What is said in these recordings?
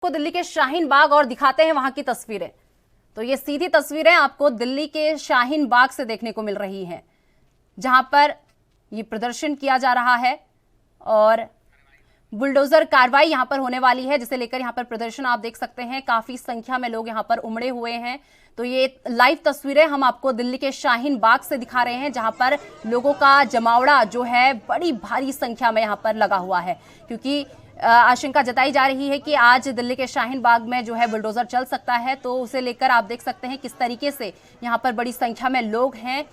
को दिल्ली के शाहीन बाग और दिखाते हैं वहां की तस्वीरें। तो ये सीधी तस्वीरें आपको दिल्ली के शाहीन बाग से देखने को मिल रही हैं, जहां पर ये प्रदर्शन किया जा रहा है और बुलडोजर कार्रवाई यहां पर होने वाली है, जिसे लेकर यहां पर प्रदर्शन आप देख सकते हैं। काफी संख्या में लोग यहां पर उमड़े हुए हैं। तो ये लाइव तस्वीरें हम आपको दिल्ली के शाहीन बाग से दिखा रहे हैं, जहां पर लोगों का जमावड़ा जो है बड़ी भारी संख्या में यहां पर लगा हुआ है, क्योंकि आशंका जताई जा रही है कि आज दिल्ली के शाहीन बाग में जो है बुलडोजर चल सकता है। तो उसे लेकर आप देख सकते हैं किस तरीके से यहां पर बड़ी संख्या में लोग हैं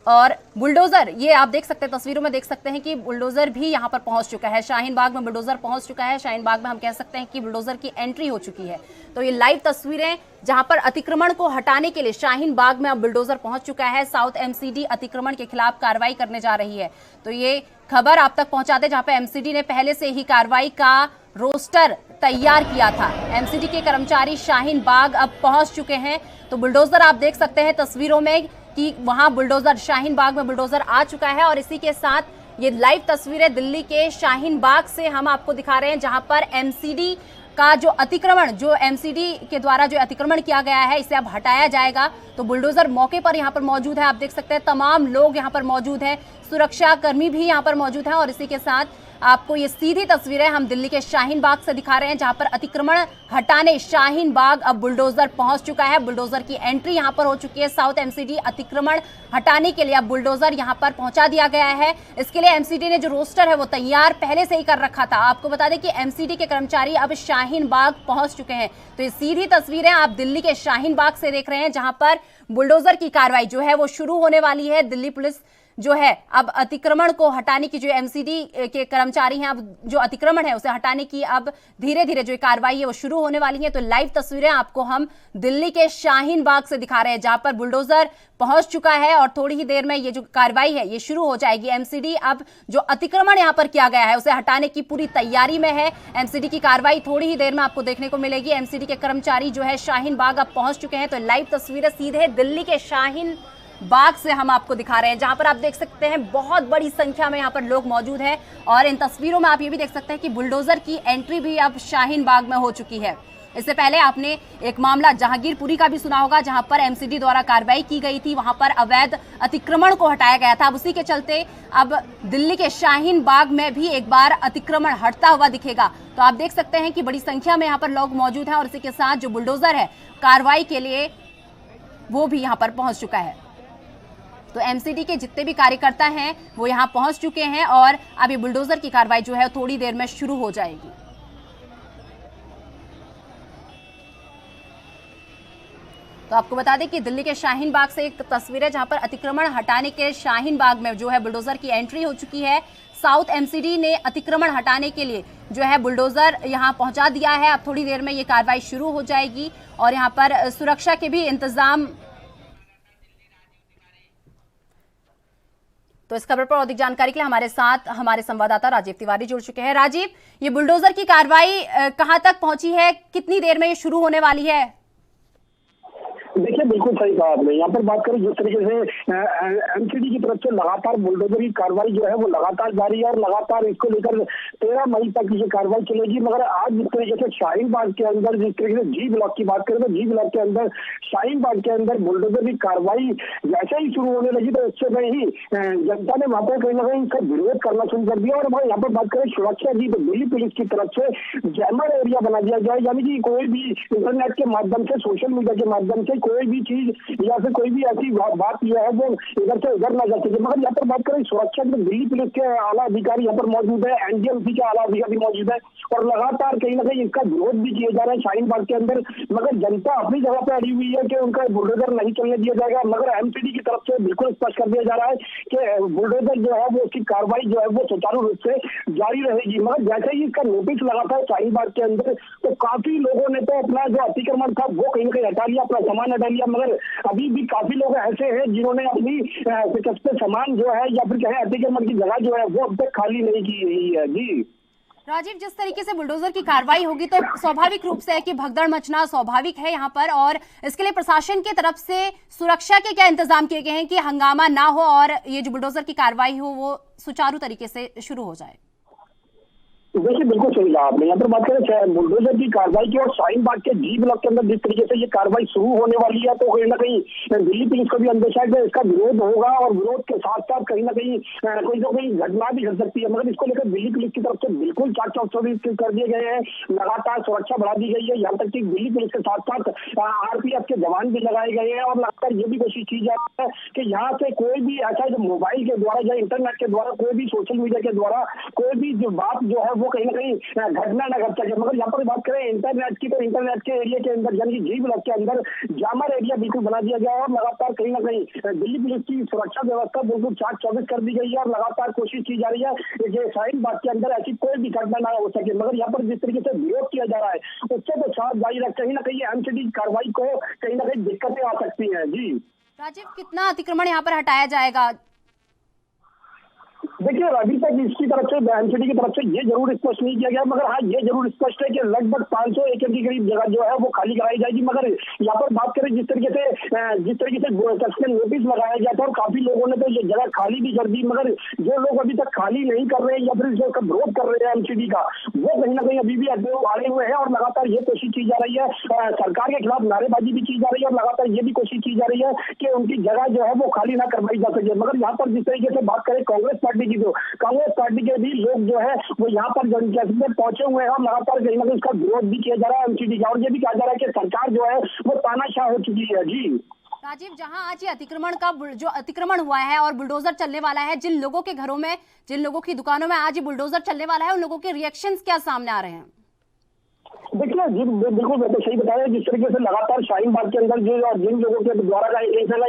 और बुलडोजर, ये आप देख सकते हैं, तस्वीरों में देख सकते हैं कि बुलडोजर भी यहां पर पहुंच चुका है। शाहीन बाग में बुलडोजर पहुंच चुका है। शाहीन बाग में हम कह सकते हैं कि बुलडोजर की एंट्री हो चुकी है। तो ये लाइव तस्वीरें जहां पर अतिक्रमण को हटाने के लिए शाहीन बाग में अब बुलडोजर पहुंच चुका है। साउथ एमसीडी अतिक्रमण के खिलाफ कार्रवाई करने जा रही है। तो ये खबर आप तक पहुंचाते, जहां पे एमसीडी ने पहले से ही कार्रवाई का रोस्टर तैयार किया था। एमसीडी के कर्मचारी शाहीन बाग अब पहुंच चुके हैं। तो बुलडोजर आप देख सकते हैं तस्वीरों में कि वहां बुलडोजर, शाहीन बाग में बुलडोजर आ चुका है। और इसी के साथ ये लाइव तस्वीरें दिल्ली के शाहीन बाग से हम आपको दिखा रहे हैं, जहां पर एमसीडी का जो अतिक्रमण, जो एमसीडी के द्वारा जो अतिक्रमण किया गया है, इसे अब हटाया जाएगा। तो बुलडोजर मौके पर यहां पर मौजूद है। आप देख सकते हैं तमाम लोग यहां पर मौजूद हैं, सुरक्षा कर्मी भी यहां पर मौजूद हैं। और इसी के साथ आपको ये सीधी तस्वीरें हम दिल्ली के शाहीन बाग से दिखा रहे हैं, जहां पर अतिक्रमण हटाने शाहीन बाग अब बुलडोजर पहुंच चुका है। बुलडोजर की एंट्री यहां पर हो चुकी है। साउथ एमसीडी अतिक्रमण हटाने के लिए अब बुलडोजर यहां पर पहुंचा दिया गया है। इसके लिए एमसीडी ने जो रोस्टर है वो तैयार पहले से ही कर रखा था। आपको बता दें कि एमसीडी के कर्मचारी अब शाहीन बाग पहुंच चुके हैं। तो ये सीधी तस्वीरें आप दिल्ली के शाहीन बाग से देख रहे हैं, जहां पर बुलडोजर की कार्रवाई जो है वो शुरू होने वाली है। दिल्ली पुलिस जो है अब अतिक्रमण को हटाने की, जो एमसीडी के कर्मचारी हैं, अब जो अतिक्रमण है उसे हटाने की अब धीरे धीरे जो कार्रवाई है वो शुरू होने वाली है। तो लाइव तस्वीरें आपको हम दिल्ली के शाहीन बाग से दिखा रहे हैं, जहां पर बुलडोजर पहुंच चुका है और थोड़ी ही देर में ये जो कार्रवाई है ये शुरू हो जाएगी। एमसीडी अब जो अतिक्रमण यहां पर किया गया है उसे हटाने की पूरी तैयारी में है। एमसीडी की कार्रवाई थोड़ी ही देर में आपको देखने को मिलेगी। एमसीडी के कर्मचारी जो है शाहीन बाग अब पहुंच चुके हैं। तो लाइव तस्वीरें सीधे दिल्ली के शाहीन बाग से हम आपको दिखा रहे हैं, जहां पर आप देख सकते हैं बहुत बड़ी संख्या में यहां पर लोग मौजूद हैं। और इन तस्वीरों में आप ये भी देख सकते हैं कि बुलडोजर की एंट्री भी अब शाहीन बाग में हो चुकी है। इससे पहले आपने एक मामला जहांगीरपुरी का भी सुना होगा, जहां पर एमसीडी द्वारा कार्रवाई की गई थी, वहां पर अवैध अतिक्रमण को हटाया गया था। अब उसी के चलते अब दिल्ली के शाहीन बाग में भी एक बार अतिक्रमण हटता हुआ दिखेगा। तो आप देख सकते हैं कि बड़ी संख्या में यहाँ पर लोग मौजूद हैं और इसी के साथ जो बुलडोजर है कार्रवाई के लिए वो भी यहाँ पर पहुंच चुका है। तो एमसीडी के जितने भी कार्यकर्ता हैं वो यहां पहुंच चुके हैं और अब ये बुलडोजर की कार्रवाई जो है थोड़ी देर में शुरू हो जाएगी। तो आपको बता दें कि दिल्ली के शाहीन बाग से एक तस्वीर है, जहां पर अतिक्रमण हटाने के शाहीन बाग में जो है बुलडोजर की एंट्री हो चुकी है। साउथ एमसीडी ने अतिक्रमण हटाने के लिए जो है बुलडोजर यहां पहुंचा दिया है। अब थोड़ी देर में ये कार्रवाई शुरू हो जाएगी और यहां पर सुरक्षा के भी इंतजाम। तो इस खबर पर अधिक जानकारी के लिए हमारे साथ हमारे संवाददाता राजीव तिवारी जुड़ चुके हैं। राजीव, ये बुलडोजर की कार्रवाई कहां तक पहुंची है, कितनी देर में ये शुरू होने वाली है? देखिए, बिल्कुल सही कहा आपने। यहाँ पर बात करें जिस तरीके से एमसीडी की तरफ से लगातार बुलडोजर की कार्रवाई जो है वो लगातार जारी है और लगातार इसको लेकर 13 मई तक ये कार्रवाई चलेगी। मगर आज जिस तरीके से शाहीन बाग के अंदर, जिस तरीके से जी ब्लॉक की बात करें तो जी ब्लॉक के अंदर शाहीन बाग के अंदर बुलडोजर की कार्रवाई जैसे ही शुरू होने लगी तो उससे में ही जनता ने वहां पर कहीं ना कहीं इसका विरोध करना शुरू कर दिया। और यहाँ पर बात करें सुरक्षा की, तो दिल्ली पुलिस की तरफ से जैमर एरिया बना दिया गया है, यानी कि कोई भी इंटरनेट के माध्यम से, सोशल मीडिया के माध्यम से कोई भी चीज या फिर कोई भी ऐसी बात जो है वो इधर से उधर ना जा सके। मगर यहाँ पर बात करें सुरक्षा की, तो दिल्ली पुलिस के आला अधिकारी यहाँ पर मौजूद है, एनडीएमसी के आला अधिकारी मौजूद है और लगातार कहीं ना कहीं इसका विरोध भी किया जा रहा है शाहीन बाग के अंदर। मगर जनता अपनी जगह पर अड़ी हुई है कि उनका बुलडोजर नहीं चलने दिया जाएगा। मगर एमसीडी की तरफ से बिल्कुल स्पष्ट कर दिया जा रहा है कि बुलडोजर जो है वो उसकी कार्रवाई जो है वो सुचारू रूप से जारी रहेगी। मगर जैसे ही इसका नोटिस लगा था शाहीन बाग के अंदर, तो काफी लोगों ने तो अपना जो अतिक्रमण था वो कहीं ना कहीं हटा लिया, अपना सामान हटा लिया। मगर अभी भी काफी लोग ऐसे हैं जिन्होंने अपनी सामान जो है या फिर कहें अतिक्रमण की जगह जो है वो अब तक खाली नहीं की गई है। जी राजीव, जिस तरीके से बुलडोजर की कार्रवाई होगी तो स्वाभाविक रूप से है कि भगदड़ मचना स्वाभाविक है यहाँ पर, और इसके लिए प्रशासन की तरफ से सुरक्षा के क्या इंतजाम किए गए हैं कि हंगामा ना हो और ये जो बुलडोजर की कार्रवाई हो वो सुचारू तरीके से शुरू हो जाए? देखिए बिल्कुल सही कहा आपने। यहाँ पर बात करें बुलडोजर की कार्रवाई की और शाहीन बाग के जी ब्लॉक के अंदर जिस तरीके से ये कार्रवाई शुरू होने वाली है, तो कहीं ना कहीं दिल्ली पुलिस को भी अंदेशा है कि इसका विरोध होगा और विरोध के साथ साथ कहीं ना कहीं कोई ना कोई घटना भी घट सकती है। मगर इसको लेकर दिल्ली पुलिस की तरफ से बिल्कुल चाक चौबंद कर दिए गए हैं, लगातार सुरक्षा बढ़ा दी गई है। यहाँ तक कि दिल्ली पुलिस के साथ साथ आरपीएफ के जवान भी लगाए गए हैं और लगातार ये भी कोशिश की जा रही है कि यहाँ से कोई भी ऐसा जो मोबाइल के द्वारा या इंटरनेट के द्वारा कोई भी सोशल मीडिया के द्वारा कोई भी जो बात जो है वो कहीं ना कहीं घटना न घट सके। मगर यहाँ पर बात करें इंटरनेट की, तो इंटरनेट के एरिया के अंदर यानी जी ब्लॉक के अंदर जामर एरिया बिल्कुल बना दिया गया है और लगातार कहीं ना कहीं दिल्ली पुलिस की सुरक्षा व्यवस्था बिल्कुल चाक चौबंद कर दी गई है और लगातार कोशिश की जा रही है कि शाहीन बाग के अंदर ऐसी कोई भी घटना ना हो सके। मगर यहाँ पर जिस तरीके से विरोध किया जा रहा है उससे तो साफ जाहिर है कहीं ना कहीं एमसीडी कार्रवाई को कहीं ना कहीं दिक्कतें आ सकती है। जी राजीव, कितना अतिक्रमण यहाँ पर हटाया जाएगा? देखिए अभी तक इसकी तरफ से एमसीडी की तरफ से ये जरूर स्पष्ट नहीं किया गया, मगर हाँ ये जरूर स्पष्ट है कि लगभग 500 एकड़ के करीब जगह जो है वो खाली कराई जाएगी। मगर यहाँ पर बात करें जिस तरीके से नोटिस लगाया गया था और काफी लोगों ने तो ये जगह खाली भी कर दी, मगर जो लोग अभी तक खाली नहीं कर रहे हैं या फिर जो विरोध कर रहे हैं एमसीडी का, वो कहीं ना कहीं अभी भी आड़े हुए हैं और लगातार ये कोशिश की जा रही है, सरकार के खिलाफ नारेबाजी भी की जा रही है और लगातार ये भी कोशिश की जा रही है कि उनकी जगह जो है वो खाली ना करवाई जा सके। मगर यहाँ पर जिस तरीके से बात करें कांग्रेस पार्टी की, तो कांग्रेस पार्टी के भी लोग जो है वो यहाँ पर पहुंचे हुए हैं और लगातार कहीं ना कहीं इसका विरोध भी किया जा रहा है एमसीडी का, और ये भी कहा जा रहा है कि सरकार जो है वो तानाशाह हो चुकी है। जी राजीव, जहां आज ये अतिक्रमण का जो अतिक्रमण हुआ है और बुलडोजर चलने वाला है, जिन लोगों के घरों में, जिन लोगों की दुकानों में आज ये बुलडोजर चलने वाला है, उन लोगों के रिएक्शंस क्या सामने आ रहे हैं? देखिए जी बिल्कुल मैं तो सही बताया, जिस तरीके से लगातार शाहीन बाग के अंदर जो जिन लोगों के द्वारा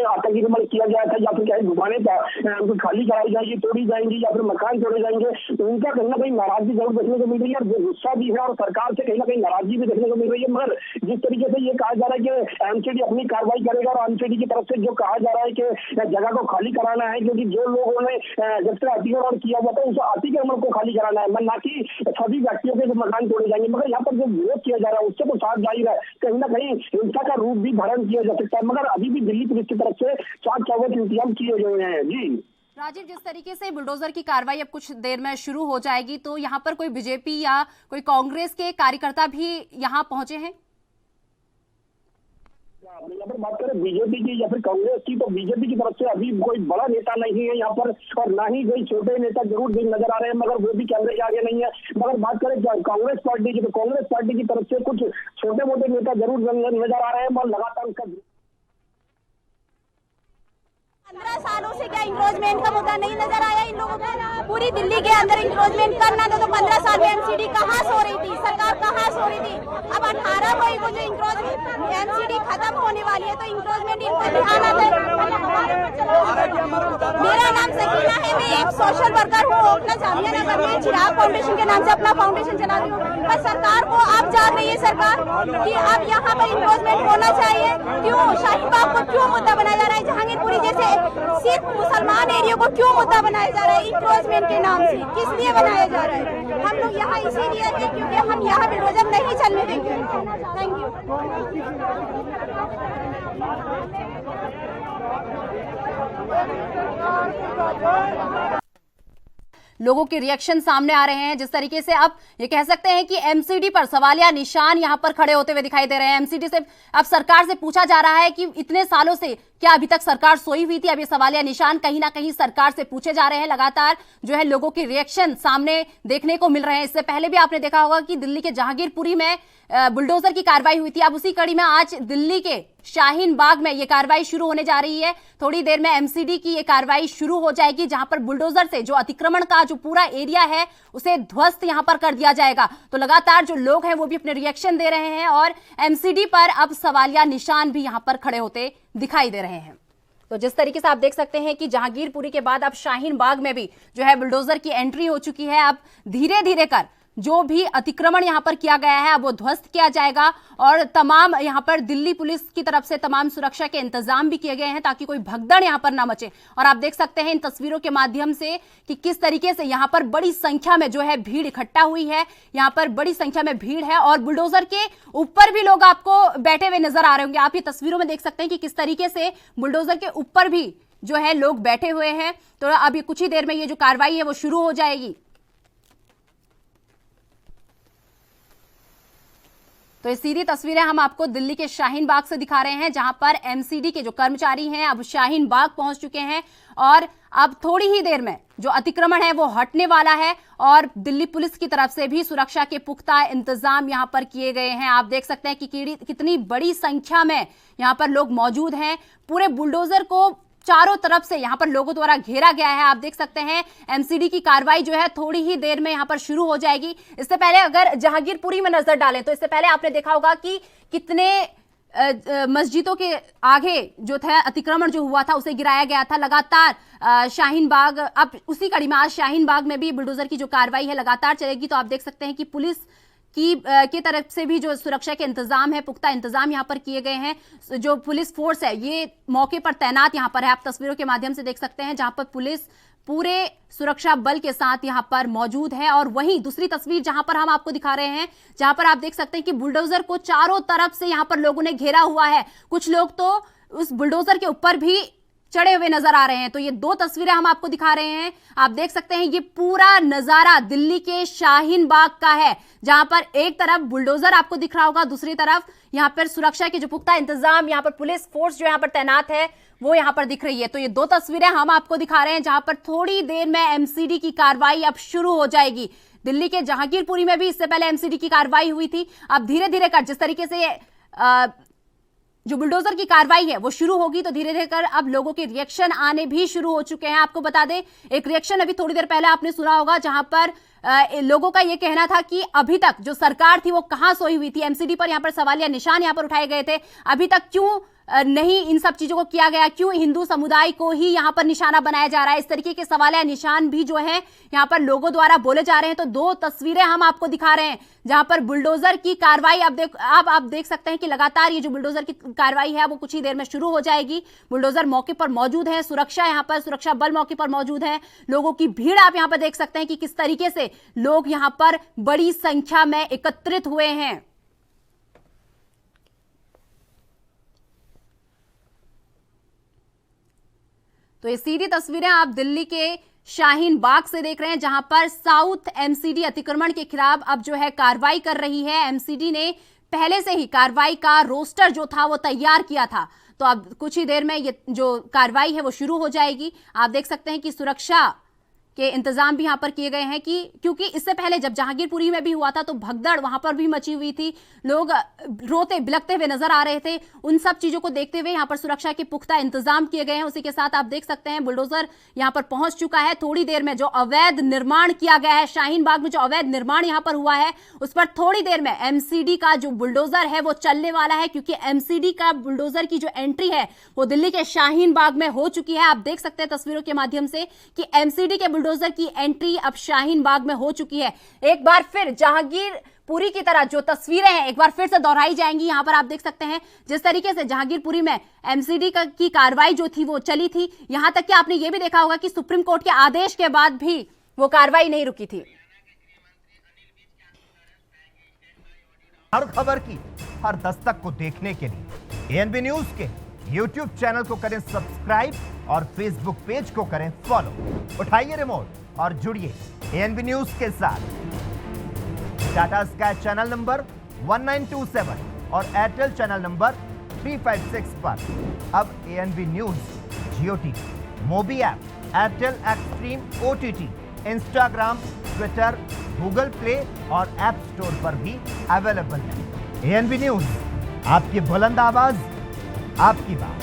आतंकी हमला किया गया था या फिर चाहे दुकानें उनको खाली कराई जाएगी, तोड़ी जाएंगी या फिर मकान तोड़े जाएंगे, तो उनका कहीं ना कहीं नाराजगी जरूर देखने को मिल रही है और गुस्सा भी है और सरकार से कहीं ना कहीं नाराजगी भी देखने को मिल रही है। मगर जिस तरीके से ये कहा जा रहा है कि एमसीडी अपनी कार्रवाई करेगा और एमसीडी की तरफ से जो कहा जा रहा है कि जगह को खाली कराना है, क्योंकि जो लोगों ने जब से अतिक्रमण किया हुआ था उस अतिक्रमण को खाली कराना है, ना कि सभी व्यक्तियों के जो मकान तोड़े जाएंगे। मगर यहाँ पर जो विरोध किया जा रहा है उससे तो साफ जाहिर है कहीं ना कहीं हिंसा का रूप भी धारण किया जा सकता है। मगर अभी भी दिल्ली पुलिस की तरफ से चाक चौबंद इंतजाम किए गए हैं। जी राजीव, जिस तरीके से बुलडोजर की कार्रवाई अब कुछ देर में शुरू हो जाएगी, तो यहाँ पर कोई बीजेपी या कोई कांग्रेस के कार्यकर्ता भी यहाँ पहुंचे हैं? यहाँ पर बात करें बीजेपी की या फिर कांग्रेस की, तो बीजेपी की तरफ से अभी कोई बड़ा नेता नहीं है यहाँ पर और ना ही कोई छोटे नेता जरूर नजर आ रहे हैं, मगर वो भी कैमरे के आगे नहीं है। मगर बात करें कांग्रेस पार्टी की, तो कांग्रेस पार्टी की तरफ से कुछ छोटे मोटे नेता जरूर नजर आ रहे हैं और लगातार उसका 15 सालों से क्या इंक्रोचमेंट का मुद्दा नहीं नजर आया इन लोगों को? पूरी दिल्ली के अंदर इंक्रोचमेंट करना था, तो 15 साल में एमसीडी कहाँ सो रही थी, सरकार कहाँ सो रही थी? अब 18 मई को जो इंक्रोचमेंट एमसीडी खत्म होने वाली है, तो इंक्रोचमेंट इनको ध्यान आता है। मेरा नाम सकीना है, मैं एक सोशल वर्कर हूँ, ओखला जामिया नगर में चिराग फाउंडेशन के नाम से अपना फाउंडेशन चला रही हूँ। पर सरकार को अब जाग रही है सरकार कि अब यहाँ पर इंक्रोचमेंट होना चाहिए। क्यों शाहीन बाग को क्यों मुद्दा बनाया जा रहा है? जहांगीरपुरी जैसे सिर्फ मुसलमान एरिया को क्यों मुद्दा बनाया जा रहा है इंक्रोचमेंट के नाम से? किस लिए बनाया जा रहा है? हम लोग यहाँ इसीलिए हैं क्योंकि हम यहाँ बुलडोजर नहीं चलने देंगे। Thank you. लोगों के रिएक्शन सामने आ रहे हैं। जिस तरीके से अब ये कह सकते हैं कि एमसीडी पर सवालिया निशान यहां पर खड़े होते हुए दिखाई दे रहे हैं। एमसीडी से अब सरकार से पूछा जा रहा है कि इतने सालों से क्या अभी तक सरकार सोई हुई थी? अब ये सवालिया निशान कहीं ना कहीं सरकार से पूछे जा रहे हैं। लगातार जो है लोगों के रिएक्शन सामने देखने को मिल रहे हैं। इससे पहले भी आपने देखा होगा कि दिल्ली के जहांगीरपुरी में बुलडोजर की कार्रवाई हुई थी। अब उसी कड़ी में आज दिल्ली के शाहीन बाग में ये कार्रवाई शुरू होने जा रही है। थोड़ी देर में एमसीडी की ये कार्रवाई शुरू हो जाएगी, जहां पर बुलडोजर से जो अतिक्रमण का जो पूरा एरिया है उसे ध्वस्त यहां पर कर दिया जाएगा। तो लगातार जो लोग हैं वो भी अपने रिएक्शन दे रहे हैं और एमसीडी पर अब सवालिया निशान भी यहां पर खड़े होते दिखाई दे रहे हैं। तो जिस तरीके से आप देख सकते हैं कि जहांगीरपुरी के बाद अब शाहीन बाग में भी जो है बुलडोजर की एंट्री हो चुकी है। अब धीरे धीरे कर जो भी अतिक्रमण यहां पर किया गया है अब वो ध्वस्त किया जाएगा और तमाम यहां पर दिल्ली पुलिस की तरफ से तमाम सुरक्षा के इंतजाम भी किए गए हैं ताकि कोई भगदड़ यहां पर ना मचे। और आप देख सकते हैं इन तस्वीरों के माध्यम से कि किस तरीके से यहां पर बड़ी संख्या में जो है भीड़ इकट्ठा हुई है। यहां पर बड़ी संख्या में भीड़ है और बुलडोजर के ऊपर भी लोग आपको बैठे हुए नजर आ रहे होंगे। आप ये तस्वीरों में देख सकते हैं कि किस तरीके से बुलडोजर के ऊपर भी जो है लोग बैठे हुए हैं। तो अब ये कुछ ही देर में ये जो कार्रवाई है वो शुरू हो जाएगी। तो ये सीधी तस्वीरें हम आपको दिल्ली के शाहीन बाग से दिखा रहे हैं, जहां पर एमसीडी के जो कर्मचारी हैं अब शाहीन बाग पहुंच चुके हैं और अब थोड़ी ही देर में जो अतिक्रमण है वो हटने वाला है और दिल्ली पुलिस की तरफ से भी सुरक्षा के पुख्ता इंतजाम यहां पर किए गए हैं। आप देख सकते हैं कि कितनी बड़ी संख्या में यहां पर लोग मौजूद हैं। पूरे बुलडोजर को चारों तरफ से यहां पर लोगों द्वारा घेरा गया है। आप देख सकते हैं एमसीडी की कार्रवाई जो है थोड़ी ही देर में यहां पर शुरू हो जाएगी। इससे पहले अगर जहांगीरपुरी में नजर डालें तो इससे पहले आपने देखा होगा कि कितने मस्जिदों के आगे जो था अतिक्रमण जो हुआ था उसे गिराया गया था। लगातार शाहीन बाग, अब उसी कड़ी में आज शाहीन बाग में भी बुलडोजर की जो कार्रवाई है लगातार चलेगी। तो आप देख सकते हैं कि पुलिस की तरफ से भी जो सुरक्षा के इंतजाम है, पुख्ता इंतजाम यहां पर किए गए हैं। जो पुलिस फोर्स है ये मौके पर तैनात यहां पर है। आप तस्वीरों के माध्यम से देख सकते हैं जहां पर पुलिस पूरे सुरक्षा बल के साथ यहां पर मौजूद है। और वहीं दूसरी तस्वीर जहां पर हम आपको दिखा रहे हैं, जहां पर आप देख सकते हैं कि बुलडोजर को चारों तरफ से यहां पर लोगों ने घेरा हुआ है। कुछ लोग तो उस बुलडोजर के ऊपर भी चढ़े हुए नजर आ रहे हैं। तो ये दो तस्वीरें हम आपको दिखा रहे हैं। आप देख सकते हैं ये पूरा नजारा दिल्ली के शाहीन बाग का है, जहां पर एक तरफ बुलडोजर आपको दिख रहा होगा, दूसरी तरफ यहां पर सुरक्षा के जो पुख्ता इंतजाम, यहां पर पुलिस फोर्स जो यहां पर तैनात है वो यहां पर दिख रही है। तो ये दो तस्वीरें हम आपको दिखा रहे हैं जहां पर थोड़ी देर में एमसीडी की कार्रवाई अब शुरू हो जाएगी। दिल्ली के जहांगीरपुरी में भी इससे पहले एमसीडी की कार्रवाई हुई थी। अब धीरे धीरे कर जिस तरीके से जो बुलडोजर की कार्रवाई है वो शुरू होगी तो धीरे धीरे कर अब लोगों के रिएक्शन आने भी शुरू हो चुके हैं। आपको बता दें एक रिएक्शन अभी थोड़ी देर पहले आपने सुना होगा जहां पर लोगों का यह कहना था कि अभी तक जो सरकार थी वो कहां सोई हुई थी। एमसीडी पर यहां पर सवाल या निशान यहां पर उठाए गए थे, अभी तक क्यों नहीं इन सब चीजों को किया गया, क्यों हिंदू समुदाय को ही यहां पर निशाना बनाया जा रहा है। इस तरीके के सवाल या निशान भी जो है यहां पर लोगों द्वारा बोले जा रहे हैं। तो दो तस्वीरें हम आपको दिखा रहे हैं जहां पर बुलडोजर की कार्रवाई अब आप देख सकते हैं कि लगातार ये जो बुलडोजर की कार्रवाई है वो कुछ ही देर में शुरू हो जाएगी। बुलडोजर मौके पर मौजूद है, सुरक्षा यहां पर सुरक्षा बल मौके पर मौजूद है, लोगों की भीड़ आप यहां पर देख सकते हैं कि किस तरीके से लोग यहां पर बड़ी संख्या में एकत्रित हुए हैं। तो ये सीधी तस्वीरें आप दिल्ली के शाहीन बाग से देख रहे हैं जहां पर साउथ एमसीडी अतिक्रमण के खिलाफ अब जो है कार्रवाई कर रही है। एमसीडी ने पहले से ही कार्रवाई का रोस्टर जो था वो तैयार किया था। तो अब कुछ ही देर में ये जो कार्रवाई है वो शुरू हो जाएगी। आप देख सकते हैं कि सुरक्षा के इंतजाम भी यहां पर किए गए हैं क्योंकि इससे पहले जब जहांगीरपुरी में भी हुआ था तो भगदड़ वहां पर भी मची हुई थी, लोग रोते बिलखते हुए नजर आ रहे थे। उन सब चीजों को देखते हुए यहां पर सुरक्षा के पुख्ता इंतजाम किए गए हैं। उसी के साथ आप देख सकते हैं बुलडोजर यहां पर पहुंच चुका है। थोड़ी देर में जो अवैध निर्माण किया गया है शाहीन बाग में, जो अवैध निर्माण यहां पर हुआ है उस पर थोड़ी देर में एमसीडी का जो बुलडोजर है वो चलने वाला है, क्योंकि एमसीडी का बुलडोजर की जो एंट्री है वो दिल्ली के शाहीन बाग में हो चुकी है। आप देख सकते हैं तस्वीरों के माध्यम से कि एमसीडी के बुलडोजर की एंट्री अब शाहीन बाग में हो चुकी है। एक बार फिर जहांगीरपुरी की तरह जो तस्वीरें हैं एक बार फिर से दोहराई जाएंगी। यहां पर आप देख सकते हैं जिस तरीके से जहांगीरपुरी में एमसीडी की कार्रवाई जो थी वो चली थी, यहां तक कि आपने ये भी देखा होगा कि सुप्रीम कोर्ट के आदेश के बाद भी वो कार्रवाई नहीं रुकी थी। हर खबर की हर दस्तक को देखने के लिए एएनबी न्यूज के YouTube चैनल को करें सब्सक्राइब और Facebook पेज को करें फॉलो। उठाइए रिमोट और जुड़िए एएनबी न्यूज के साथ। टाटा स्काई चैनल नंबर 1927 और एयरटेल चैनल नंबर 356 पर अब ANB news Jio TV, mobi app, Airtel Xstream OTT, Instagram, Twitter, Google Play और ऐप स्टोर पर भी अवेलेबल है। एएनबी न्यूज, आपकी बुलंद आवाज, आपकी बात।